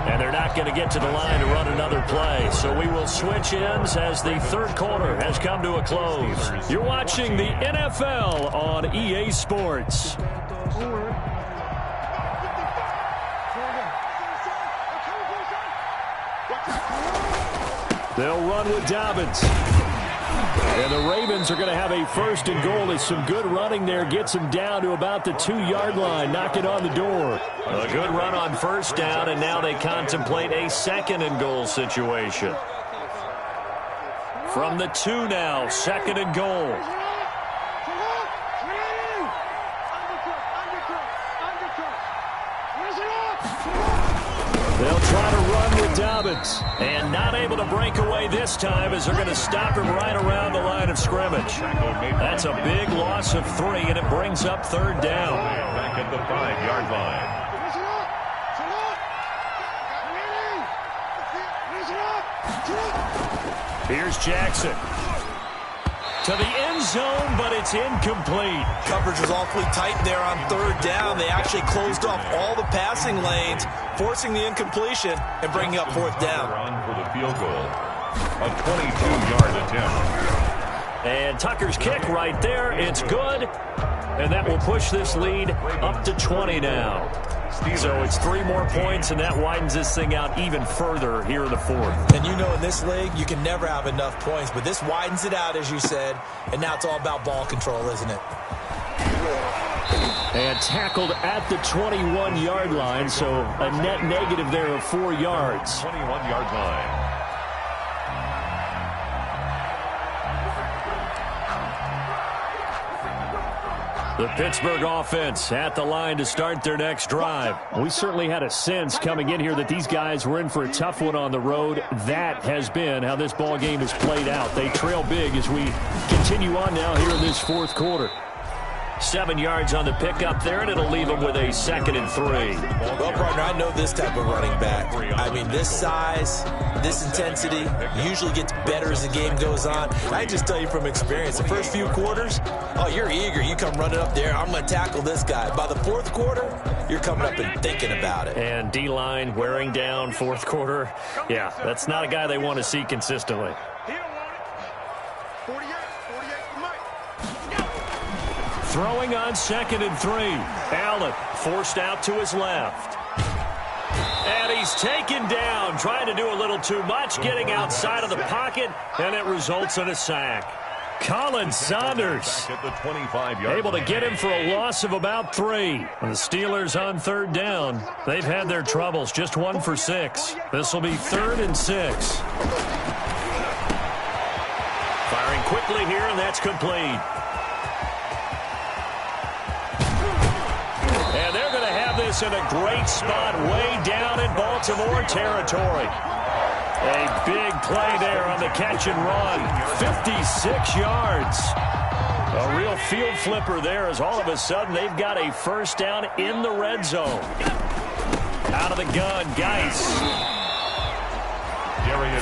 And they're not going to get to the line to run another play. So we will switch ends as the third quarter has come to a close. You're watching the NFL on EA Sports. They'll run with Dobbins. And the Ravens are going to have a 1st and goal as some good running there gets them down to about the 2-yard line, knocking on the door. A good run on 1st down, and now they contemplate a 2nd and goal situation. From the 2 now, 2nd and goal. They'll try to run with Dobbins. And not able to break away this time as they're going to stop him right around the line of scrimmage. That's a big loss of 3, and it brings up 3rd down. Back at the 5-yard line. Here's Jackson. To the end zone, but it's incomplete. Coverage was awfully tight there on 3rd down. They actually closed off all the passing lanes, forcing the incompletion and bringing up 4th down. Run for the field goal. A 22-yard attempt. And Tucker's kick right there. It's good. And that will push this lead up to 20 now. So it's 3 more points, and that widens this thing out even further here in the 4th. And you know in this league, you can never have enough points, but this widens it out, as you said, and now it's all about ball control, isn't it? And tackled at the 21-yard line, so a net negative there of 4 yards. 21-yard line. The Pittsburgh offense at the line to start their next drive. We certainly had a sense coming in here that these guys were in for a tough one on the road. That has been how this ball game has played out. They trail big as we continue on now here in this 4th quarter. 7 yards on the pickup there, and it'll leave them with a 2nd and 3. Well, partner, I know this type of running back. I mean, this size, this intensity usually gets better as the game goes on. I just tell you from experience, the first few quarters, oh, you're eager. You come running up there, I'm going to tackle this guy. By the 4th quarter, you're coming up and thinking about it. And D-line wearing down 4th quarter. Yeah, that's not a guy they want to see consistently. Throwing on 2nd and 3. Allen forced out to his left. And he's taken down, trying to do a little too much, getting outside of the pocket, and it results in a sack. Colin Saunders At the 25-yard able to get him for a loss of about 3. The Steelers on 3rd down. They've had their troubles, just 1 for 6. This will be 3rd and 6. Firing quickly here, and that's complete. And they're going to have this in a great spot way down in Baltimore territory. A big play there on the catch and run. 56 yards. A real field flipper there as all of a sudden they've got a 1st down in the red zone. Out of the gun, Geis.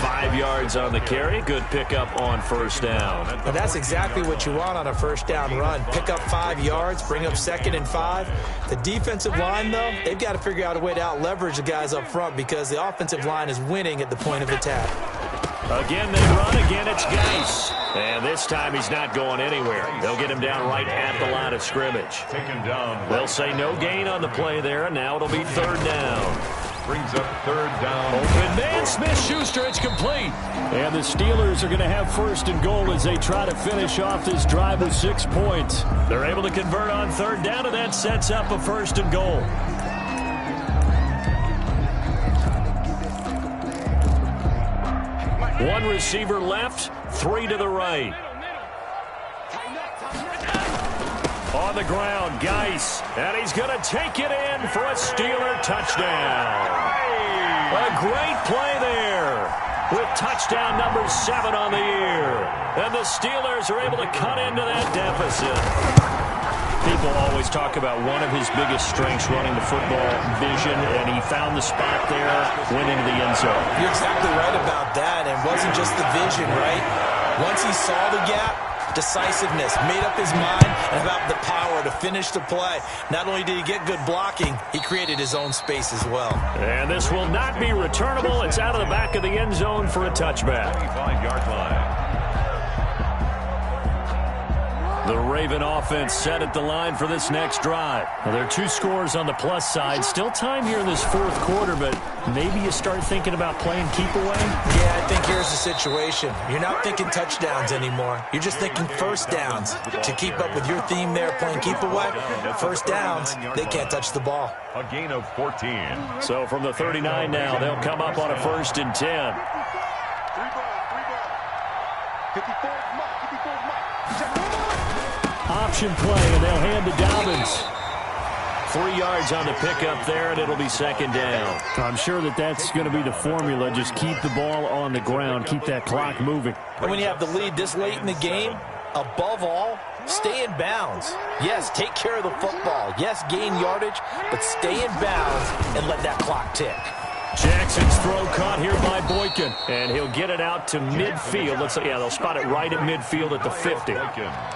5 yards on the carry. Good pickup on 1st down. And that's exactly what you want on a 1st down run. Pick up 5 yards, bring up 2nd and 5. The defensive line, though, they've got to figure out a way to out-leverage the guys up front because the offensive line is winning at the point of attack. Again, they run. Again, it's Geis. And this time he's not going anywhere. They'll get him down right at the line of scrimmage. Taken down. They'll say no gain on the play there, and now it'll be 3rd down. Brings up 3rd down. Open man, Smith-Schuster, it's complete. And the Steelers are going to have 1st and goal as they try to finish off this drive with 6 points. They're able to convert on 3rd down, and that sets up a 1st and goal. One receiver left, 3 to the right. On the ground, Geis, and he's going to take it in for a Steeler touchdown. A great play there with touchdown number 7 on the year. And the Steelers are able to cut into that deficit. People always talk about one of his biggest strengths running the football, vision, and he found the spot there, went into the end zone. You're exactly right about that, and it wasn't just the vision, right? Once he saw the gap, decisiveness, made up his mind, and about the power to finish the play. Not only did he get good blocking, he created his own space as well. And this will not be returnable. It's out of the back of the end zone for a touchback. 25-yard line. The Raven offense set at the line for this next drive. Now, there are 2 scores on the plus side. Still time here in this 4th quarter, but maybe you start thinking about playing keep away? Yeah, I think here's the situation. You're not thinking touchdowns anymore. You're just thinking first downs. To keep up with your theme there, playing keep away, first downs, they can't touch the ball. A gain of 14. So from the 39 now, they'll come up on a 1st and 10. 3 ball. 54 mark. Option play, and they'll hand to Dobbins. 3 yards on the pickup there, and it'll be 2nd down. I'm sure that's going to be the formula. Just keep the ball on the ground. Keep that clock moving. And when you have the lead this late in the game, above all, stay in bounds. Yes, take care of the football. Yes, gain yardage, but stay in bounds and let that clock tick. Jackson's throw caught here by Boykin, and he'll get it out to midfield. Looks like, yeah, they'll spot it right at midfield at the 50.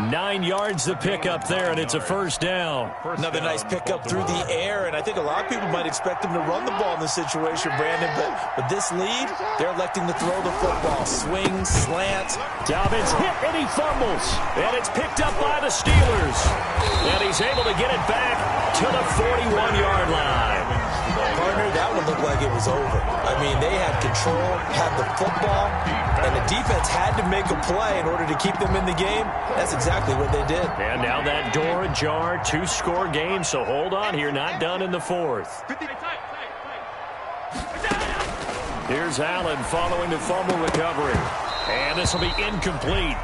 9 yards the pickup there, and it's a 1st down. Another nice pickup through the air, and I think a lot of people might expect him to run the ball in this situation, Brandon, but with this lead, they're electing to throw the football. Swings, slants. Dobbins hit, and he fumbles, and it's picked up by the Steelers. And he's able to get it back to the 41-yard line. Partner, that one looked like it was over. I mean, they had control, had the football, and the defense had to make a play in order to keep them in the game. That's exactly what they did. And now that door ajar, 2-score game, so hold on here, not done in the 4th. Here's Allen following the fumble recovery. And this will be incomplete.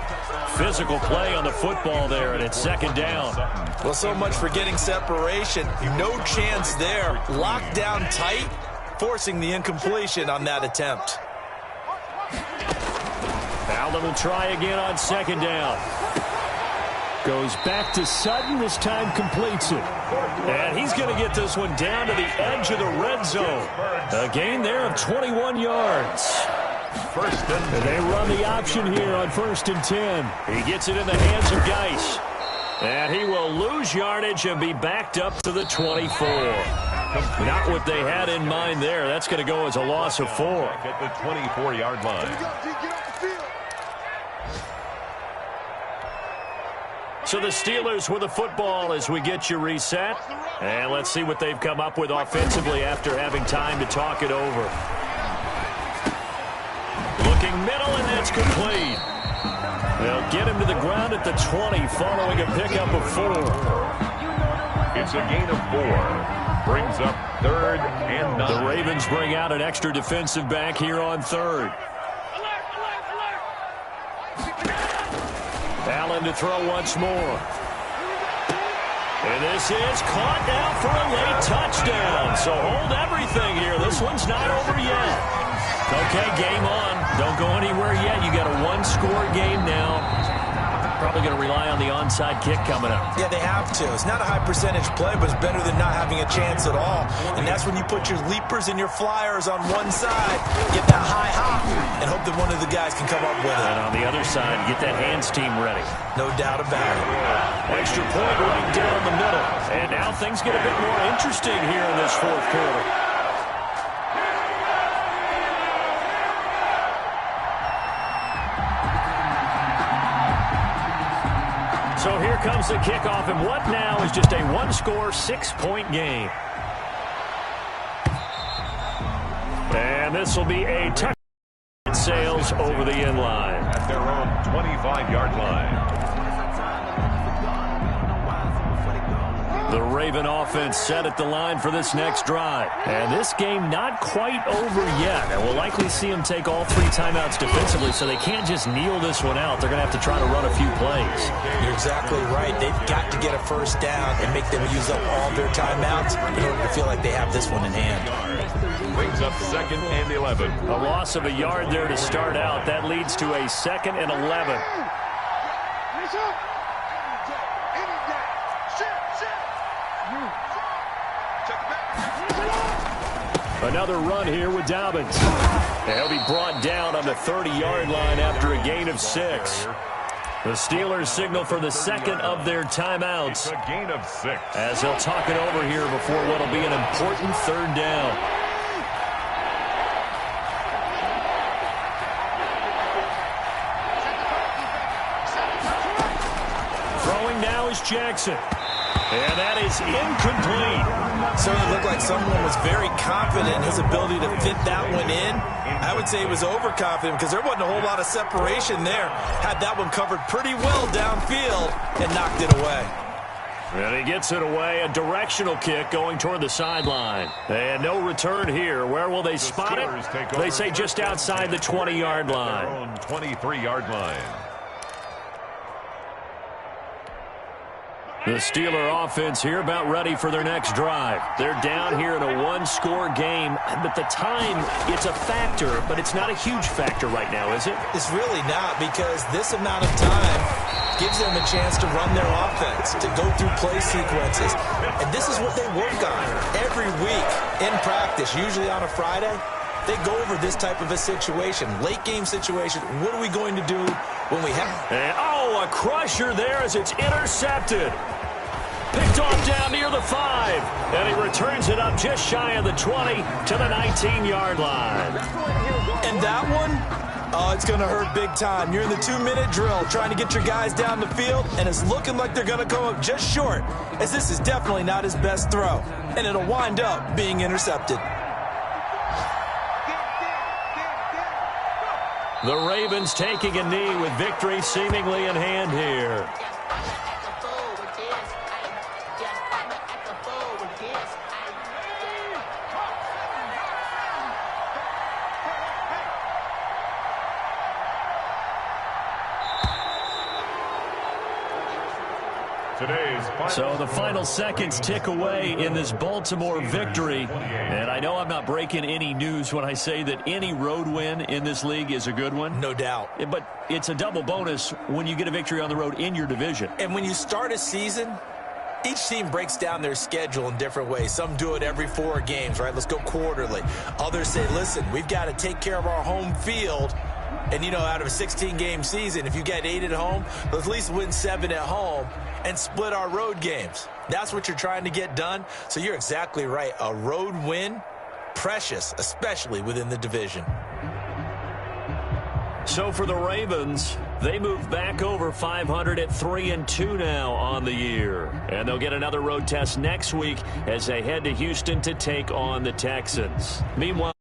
Physical play on the football there, and it's 2nd down. Well, so much for getting separation. No chance there. Locked down tight, forcing the incompletion on that attempt. Allen will try again on 2nd down. Goes back to Sutton. This time completes it. And he's going to get this one down to the edge of the red zone. A gain there of 21 yards. And they run the option here on 1st and 10. He gets it in the hands of Geis. And he will lose yardage and be backed up to the 24. Not what they had in mind there. That's going to go as a loss of 4. At the 24-yard line. So the Steelers with the football as we get you reset. And let's see what they've come up with offensively after having time to talk it over. Looking middle, and that's complete. They'll get him to the ground at the 20 following a pickup of 4. It's a gain of 4. Brings up 3rd and 9. The Ravens bring out an extra defensive back here on 3rd. Allen to throw once more. And this is caught now for a late touchdown. So hold everything here. This one's not over yet. Okay, game on. Don't go anywhere yet. You got a 1-score game now. Probably going to rely on the onside kick coming up. Yeah, they have to. It's not a high percentage play, but it's better than not having a chance at all. And that's when you put your leapers and your flyers on one side, get that high hop, and hope that one of the guys can come up with it. And on the other side, get that hands team ready. No doubt about it. Extra point right down the middle. And now things get a bit more interesting here in this 4th quarter. So here comes the kickoff, and what now is just a 1-score, 6-point game. And this will be a touchdown. Sails over the end line. At their own 25-yard line. The Raven offense set at the line for this next drive. And this game not quite over yet. And we'll likely see them take all 3 timeouts defensively, so they can't just kneel this one out. They're going to have to try to run a few plays. You're exactly right. They've got to get a first down and make them use up all their timeouts in order to feel like they have this one in hand. Brings up 2nd and 11. A loss of a yard there to start out. That leads to a 2nd and 11. Another run here with Dobbins. He'll be brought down on the 30-yard line after a gain of 6. The Steelers signal for the 2nd of their timeouts. A gain of 6. As they'll talk it over here before what will be an important 3rd down. Throwing now is Jackson. And that is incomplete. Certainly looked like someone was very confident in his ability to fit that one in. I would say he was overconfident because there wasn't a whole lot of separation there. Had that one covered pretty well downfield and knocked it away. And he gets it away. A directional kick going toward the sideline. And no return here. Where will they spot it? They say just outside the 20-yard line. Their own 23-yard line. The Steeler offense here about ready for their next drive. They're down here in a 1-score game, but the time, it's a factor, but it's not a huge factor right now, is it? It's really not, because this amount of time gives them a chance to run their offense, to go through play sequences. And this is what they work on every week in practice, usually on a Friday. They go over this type of a situation, late game situation. What are we going to do when we have... And, a crusher there as it's intercepted. Picked off down near the 5. And he returns it up just shy of the 20 to the 19-yard line. And that one, it's going to hurt big time. You're in the 2-minute drill trying to get your guys down the field, and it's looking like they're going to come up just short, as this is definitely not his best throw. And it'll wind up being intercepted. The Ravens taking a knee with victory seemingly in hand here. So the final seconds tick away in this Baltimore victory. And I know I'm not breaking any news when I say that any road win in this league is a good one. No doubt. But it's a double bonus when you get a victory on the road in your division. And when you start a season, each team breaks down their schedule in different ways. Some do it every 4 games, right? Let's go quarterly. Others say, listen, we've got to take care of our home field. And, you know, out of a 16-game season, if you get 8 at home, let's at least win 7 at home and split our road games. That's what you're trying to get done. So you're exactly right. A road win, precious, especially within the division. So for the Ravens, they move back over 500 at 3-2 now on the year. And they'll get another road test next week as they head to Houston to take on the Texans. Meanwhile,